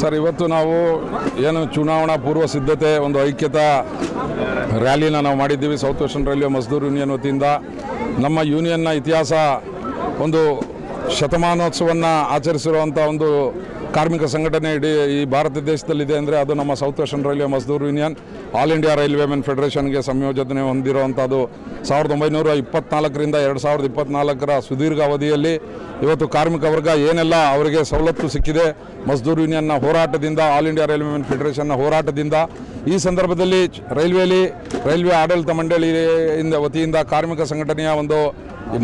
Sir, ಇವತ್ತು ನಾವು ಏನು ಚುನಾವಣಾ ಪೂರ್ವ ಸಿದ್ಧತೆ ಒಂದು ಐಕ್ಯತಾ ರ್ಯಾಲಿನ ನಾವು ಮಾಡಿದ್ದೀವಿ. South western railway Mazdoor union ವತಿಯಿಂದ ನಮ್ಮ ಯೂನಿಯನ್ನ ಇತಿಹಾಸ ಒಂದು ಶತಮಾನೋತ್ಸವವನ್ನು ಆಚರಿಸಿರುವಂಥ ಒಂದು ಕಾರ್ಮಿಕ ಸಂಘಟನೆ ಇಡೀ ಈ ಭಾರತ ದೇಶದಲ್ಲಿದೆ ಅಂದರೆ ಅದು ನಮ್ಮ south western railway Mazdoor union all India railway men ಫೆಡರೇಷನ್ಗೆ ಸಂಯೋಜನೆ ಹೊಂದಿರುವಂಥದ್ದು. 1924ರಿಂದ 2024ರ ಸುದೀರ್ಘ ಅವಧಿಯಲ್ಲಿ ಇವತ್ತು ಕಾರ್ಮಿಕ ವರ್ಗ ಏನೆಲ್ಲ ಅವರಿಗೆ ಸವಲತ್ತು ಸಿಕ್ಕಿದೆ ಮಜ್ದೂರ್ ಯೂನಿಯನ್ನ ಹೋರಾಟದಿಂದ, ಆಲ್ ಇಂಡಿಯಾ ರೈಲ್ವೆ ಮೆನ್ ಫೆಡರೇಷನ್ನ ಹೋರಾಟದಿಂದ. ಈ ಸಂದರ್ಭದಲ್ಲಿ ರೈಲ್ವೆ ಆಡಳಿತ ಮಂಡಳಿಯಿಂದ ವತಿಯಿಂದ ಕಾರ್ಮಿಕ ಸಂಘಟನೆಯ ಒಂದು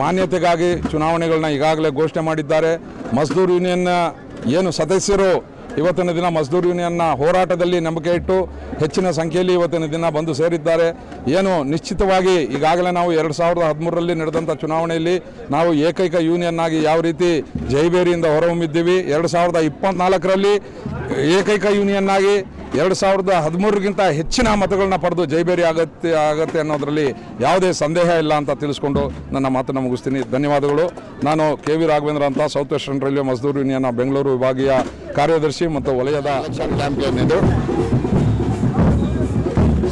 ಮಾನ್ಯತೆಗಾಗಿ ಚುನಾವಣೆಗಳನ್ನ ಈಗಾಗಲೇ ಘೋಷಣೆ ಮಾಡಿದ್ದಾರೆ. ಮಜ್ದೂರ್ ಯೂನಿಯನ್ನ ಏನು ಸದಸ್ಯರು ಇವತ್ತಿನ ದಿನ ಮಜ್ದೂರ್ ಯೂನಿಯನ್ನ ಹೋರಾಟದಲ್ಲಿ ನಂಬಿಕೆ ಇಟ್ಟು ಹೆಚ್ಚಿನ ಸಂಖ್ಯೆಯಲ್ಲಿ ಇವತ್ತಿನ ದಿನ ಬಂದು ಸೇರಿದ್ದಾರೆ. ಏನು ನಿಶ್ಚಿತವಾಗಿ ಈಗಾಗಲೇ ನಾವು 2013ರಲ್ಲಿ ನಡೆದಂಥ ಚುನಾವಣೆಯಲ್ಲಿ ನಾವು ಏಕೈಕ ಯೂನಿಯನ್ ಆಗಿ ಯಾವ ರೀತಿ ಜೈಬೇರಿಯಿಂದ ಹೊರಹೊಮ್ಮಿದ್ದೀವಿ, 2024ರಲ್ಲಿ ಏಕೈಕ ಯೂನಿಯನ್ ಆಗಿ 2013ಗಿಂತ ಹೆಚ್ಚಿನ ಮತಗಳನ್ನ ಪಡೆದು ಜೈಬೇರಿ ಆಗತ್ತೆ ಅನ್ನೋದರಲ್ಲಿ ಯಾವುದೇ ಸಂದೇಹ ಇಲ್ಲ ಅಂತ ತಿಳಿಸ್ಕೊಂಡು ನನ್ನ ಮಾತನ್ನು ಮುಗಿಸ್ತೀನಿ. ಧನ್ಯವಾದಗಳು. ನಾನು ಕೆ ವಿ ರಾಘವೇಂದ್ರ ಅಂತ, south western railway Mazdoor union Bengaluru ವಿಭಾಗೀಯ ಕಾರ್ಯದರ್ಶಿ ಮತ್ತು ವಲಯದ ಚಾಂಪಿಯನ್. ಇದು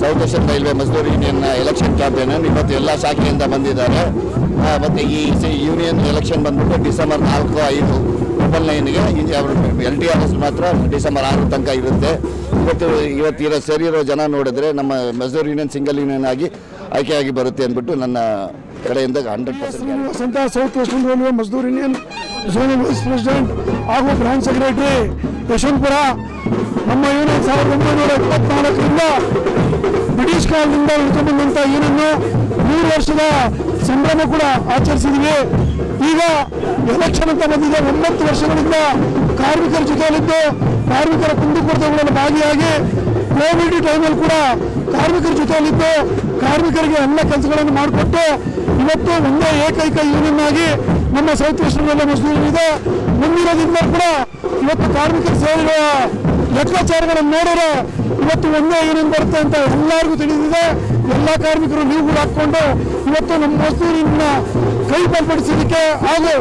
ಸೌತ್ ವೆಸ್ಟರ್ನ್ ರೈಲ್ವೆ ಮಜ್ದೂರ್ ಯೂನಿಯನ್ನ ಎಲೆಕ್ಷನ್ ಕ್ಯಾಂಪೇನ್ ಇವತ್ತು ಎಲ್ಲ ಶಾಖೆಯಿಂದ ಬಂದಿದ್ದಾರೆ. ಮತ್ತು ಈ ಯೂನಿಯನ್ ಎಲೆಕ್ಷನ್ ಬಂದ್ಬಿಟ್ಟು ಡಿಸೆಂಬರ್ 4, 5 ಟ್ರಿಪಲ್ 9ಗೆ LTRS ಮಾತ್ರ ಡಿಸೆಂಬರ್ 6 ತನಕ ಇರುತ್ತೆ. ಇವತ್ತು ಸೇರಿರೋ ಜನ ನೋಡಿದ್ರೆ ನಮ್ಮ ಮಜ್ದೂರ್ ಯೂನಿಯನ್ ಸಿಂಗಲ್ ಯೂನಿಯನ್ ಆಗಿ ಆಯ್ಕೆಯಾಗಿ ಬರುತ್ತೆ ಅಂದ್ಬಿಟ್ಟು ನನ್ನ ಕಡೆಯಿಂದ 100% south western railway Mazdoor union zonal vice president ಹಾಗೂ ಬ್ರಾಂಚ್ ಸೆಕ್ರೆಟರಿ ಯಶವಂತಪುರ. ನಮ್ಮ ಯೂನಿಯನ್ 1924ರಿಂದ ಬ್ರಿಟಿಷ್ ಕಾಲದಿಂದ ಉಳ್ಕೊಂಡ್ಬಂದಂಥ ಯೂನಿಯನ್ನು 3 ವರ್ಷದ ಸಂಭ್ರಮ ಕೂಡ ಆಚರಿಸಿದ್ವಿ. ಈಗ ಎಲೆಕ್ಷನ್ ಅಂತ ಬಂದಿದೆ. 9 ವರ್ಷಗಳಿಂದ ಕಾರ್ಮಿಕರ ಜೊತೆಯಲ್ಲಿದ್ದು ಕಾರ್ಮಿಕರ ಕುಂದುಕೊರತೆಗಳಲ್ಲಿ ಭಾಗಿಯಾಗಿ ಕೋವಿಡ್ ಟೈಮಲ್ಲಿ ಕೂಡ ಕಾರ್ಮಿಕರ ಜೊತೆಯಲ್ಲಿದ್ದು ಕಾರ್ಮಿಕರಿಗೆ ಎಲ್ಲ ಕೆಲಸಗಳನ್ನು ಮಾಡಿಕೊಟ್ಟು ಇವತ್ತು ಒಂದೇ ಏಕೈಕ ಯೂನಿಯನ್ ಆಗಿ ನಮ್ಮ ಸೌತ್ ವೆಸ್ಟರ್ನ್ ರೈಲ್ವೆ ಮಜ್ದೂರ್ ಇದೆ. ಮುಂದಿನ ದಿನದಲ್ಲಿ ಕೂಡ ಇವತ್ತು ಕಾರ್ಮಿಕರು ಸೇರಿರುವ ಲೆಕ್ಕಾಚಾರಗಳನ್ನು ನೋಡಿದ್ರೆ ಇವತ್ತು ಒಂದೇ ಯೂನಿಯನ್ ಬರುತ್ತೆ ಅಂತ ಎಲ್ಲರಿಗೂ ತಿಳಿದಿದೆ. ಎಲ್ಲ ಕಾರ್ಮಿಕರು ನೀವು ಕೂಡ ಹಾಕ್ಕೊಂಡು ಇವತ್ತು ನಮ್ಮ ಮಜ್ದೂರಿನ ಕೈ ಬಲಪಡಿಸೋದಕ್ಕೆ ಹಾಗೂ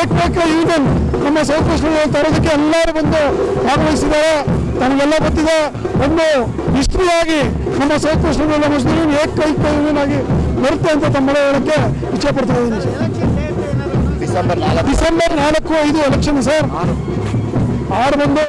ಏಕೈಕ ಯೂನಿಯನ್ ನಮ್ಮ ಸೌತ್ ವೆಸ್ಟರ್ನ್ ತರೋದಕ್ಕೆ ಎಲ್ಲರೂ ಬಂದು ಭಾಗವಹಿಸಿದ್ದಾರೆ. ತಮಗೆಲ್ಲ ಗೊತ್ತಿದೆ, ಒಂದು ಹಿಸ್ಟ್ರಿಯಾಗಿ ನಮ್ಮ south western railway Mazdoor union ಏಕೈಕ ಯೂನಿಯನ್ ಆಗಿ ಬರುತ್ತೆ ಅಂತ ತಮ್ಮ ಹೇಳೋಕ್ಕೆ ಇಚ್ಛೆ ಪಡ್ತಾ ಇದ್ದೀನಿ. December 4, 5 election sir. 6 ಬಂದು